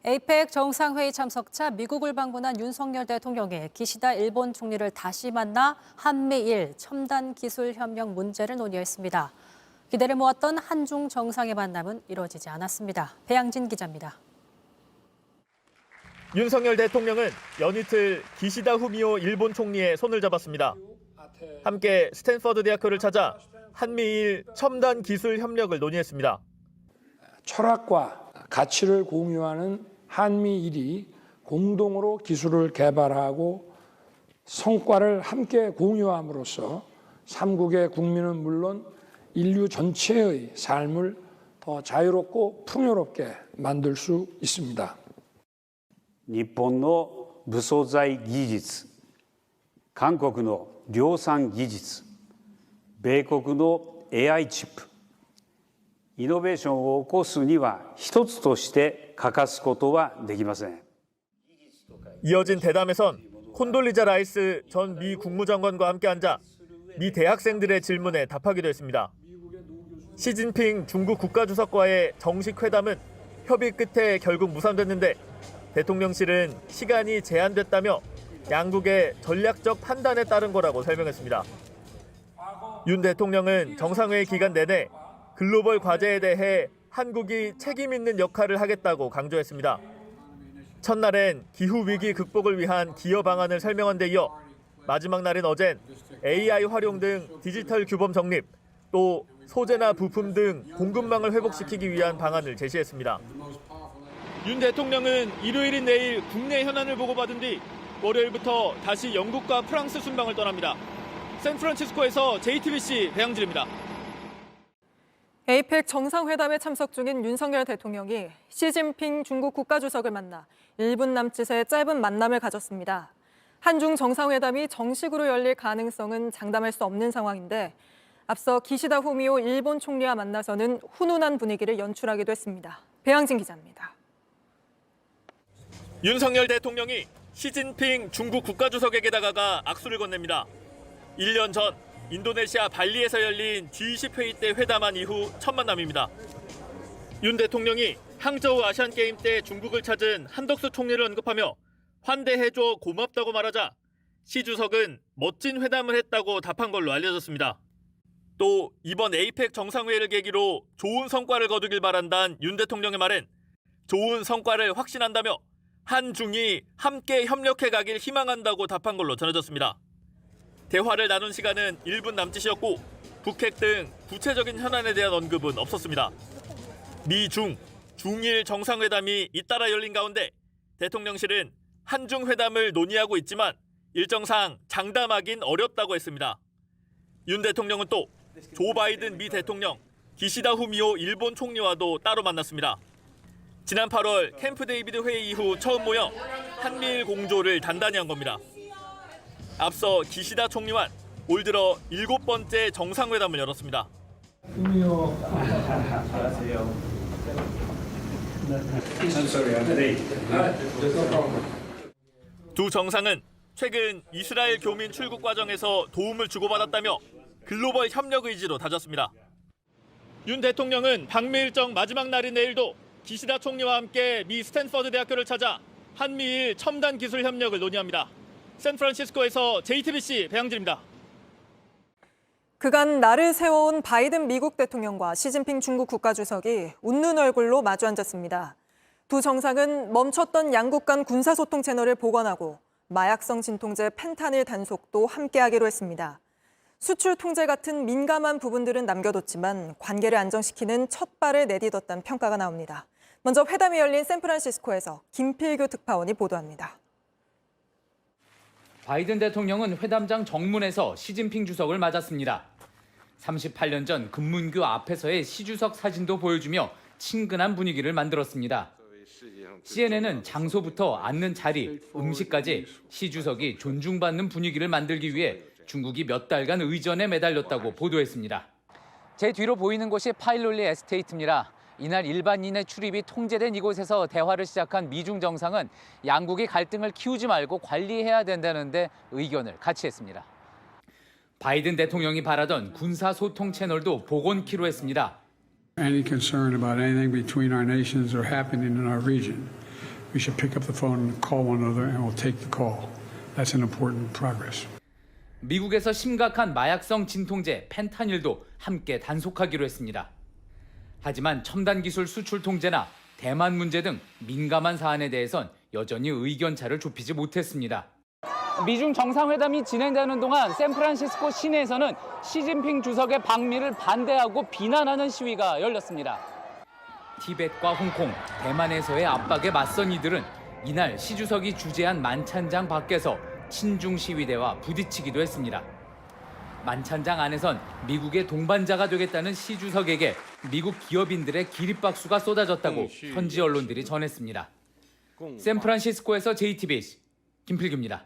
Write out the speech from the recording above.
에이펙 정상회의 참석차 미국을 방문한 윤석열 대통령이 기시다 일본 총리를 다시 만나 한미일 첨단 기술 협력 문제를 논의했습니다. 기대를 모았던 한중 정상의 만남은 이루어지지 않았습니다. 배양진 기자입니다. 윤석열 대통령은 연이틀 기시다 후미오 일본 총리의 손을 잡았습니다. 함께 스탠퍼드 대학교를 찾아 한미일 첨단 기술 협력을 논의했습니다. 철학과 가치를 공유하는 한미일이 공동으로 기술을 개발하고 성과를 함께 공유함으로써 삼국의 국민은 물론 인류 전체의 삶을 더 자유롭고 풍요롭게 만들 수 있습니다. 日本の武装剤技術、韓国の量産技術、米国の AI チップ、イノベーションを起こすには一つとして欠かすことはできません。 이어진 대담에선 콘돌리자 라이스 전 미 국무장관과 함께 앉아 미 대학생들의 질문에 답하기도 했습니다. 시진핑 중국 국가주석과의 정식 회담은 협의 끝에 결국 무산됐는데 대통령실은 시간이 제한됐다며 양국의 전략적 판단에 따른 거라고 설명했습니다. 윤 대통령은 정상회의 기간 내내 글로벌 과제에 대해 한국이 책임 있는 역할을 하겠다고 강조했습니다. 첫날엔 기후위기 극복을 위한 기여 방안을 설명한 데 이어 마지막 날인 어젠 AI 활용 등 디지털 규범 정립, 또 소재나 부품 등 공급망을 회복시키기 위한 방안을 제시했습니다. 윤 대통령은 일요일인 내일 국내 현안을 보고받은 뒤 월요일부터 다시 영국과 프랑스 순방을 떠납니다. 샌프란시스코에서 JTBC 배양진입니다. 에이펙 정상회담에 참석 중인 윤석열 대통령이 시진핑 중국 국가주석을 만나 1분 남짓의 짧은 만남을 가졌습니다. 한중 정상회담이 정식으로 열릴 가능성은 장담할 수 없는 상황인데 앞서 기시다 후미오 일본 총리와 만나서는 훈훈한 분위기를 연출하기도 했습니다. 배양진 기자입니다. 윤석열 대통령이 시진핑 중국 국가주석에게 다가가 악수를 건넵니다. 1년 전 인도네시아 발리에서 열린 G20 회의 때 회담한 이후 첫 만남입니다. 윤 대통령이 항저우 아시안게임 때 중국을 찾은 한덕수 총리를 언급하며 환대해줘 고맙다고 말하자 시 주석은 멋진 회담을 했다고 답한 걸로 알려졌습니다. 또 이번 에이펙 정상회의를 계기로 좋은 성과를 거두길 바란다는 윤 대통령의 말엔 좋은 성과를 확신한다며 한중이 함께 협력해 가길 희망한다고 답한 걸로 전해졌습니다. 대화를 나눈 시간은 1분 남짓이었고 북핵 등 구체적인 현안에 대한 언급은 없었습니다. 미-중, 중일 정상회담이 잇따라 열린 가운데 대통령실은 한중 회담을 논의하고 있지만 일정상 장담하긴 어렵다고 했습니다. 윤 대통령은 또 조 바이든 미 대통령, 기시다 후미오 일본 총리와도 따로 만났습니다. 지난 8월 캠프 데이비드 회의 이후 처음 모여 한미일 공조를 단단히 한 겁니다. 앞서 기시다 총리와 올 들어 7번째 정상회담을 열었습니다. 두 정상은 최근 이스라엘 교민 출국 과정에서 도움을 주고받았다며 글로벌 협력 의지로 다졌습니다. 윤 대통령은 방미 일정 마지막 날인 내일도 기시다 총리와 함께 미 스탠퍼드 대학교를 찾아 한미일 첨단 기술 협력을 논의합니다. 샌프란시스코에서 JTBC 배양진입니다. 그간 날을 세워온 바이든 미국 대통령과 시진핑 중국 국가주석이 웃는 얼굴로 마주 앉았습니다. 두 정상은 멈췄던 양국 간 군사소통 채널을 복원하고 마약성 진통제 펜타닐 단속도 함께하기로 했습니다. 수출 통제 같은 민감한 부분들은 남겨뒀지만 관계를 안정시키는 첫 발을 내딛었다는 평가가 나옵니다. 먼저 회담이 열린 샌프란시스코에서 김필규 특파원이 보도합니다. 바이든 대통령은 회담장 정문에서 시진핑 주석을 맞았습니다. 38년 전 금문교 앞에서의 시 주석 사진도 보여주며 친근한 분위기를 만들었습니다. CNN은 장소부터 앉는 자리, 음식까지 시 주석이 존중받는 분위기를 만들기 위해 중국이 몇 달간 의전에 매달렸다고 보도했습니다. 제 뒤로 보이는 곳이 파일롤리 에스테이트입니다. 이날 일반인의 출입이 통제된 이곳에서 대화를 시작한 미중 정상은 양국이 갈등을 키우지 말고 관리해야 된다는데 의견을 같이 했습니다. 바이든 대통령이 바라던 군사소통 채널도 복원키로 했습니다. Any concern about anything between our nations or happening in our region, we should pick up the phone and call one another, and we'll take the call. That's an important progress. 미국에서 심각한 마약성 진통제 펜타닐도 함께 단속하기로 했습니다. 하지만 첨단 기술 수출 통제나 대만 문제 등 민감한 사안에 대해선 여전히 의견차를 좁히지 못했습니다. 미중 정상회담이 진행되는 동안 샌프란시스코 시내에서는 시진핑 주석의 방미를 반대하고 비난하는 시위가 열렸습니다. 티벳과 홍콩, 대만에서의 압박에 맞선 이들은 이날 시 주석이 주재한 만찬장 밖에서 친중 시위대와 부딪히기도 했습니다. 만찬장 안에선 미국의 동반자가 되겠다는 시 주석에게 미국 기업인들의 기립박수가 쏟아졌다고 현지 언론들이 전했습니다. 샌프란시스코에서 JTBC 김필규입니다.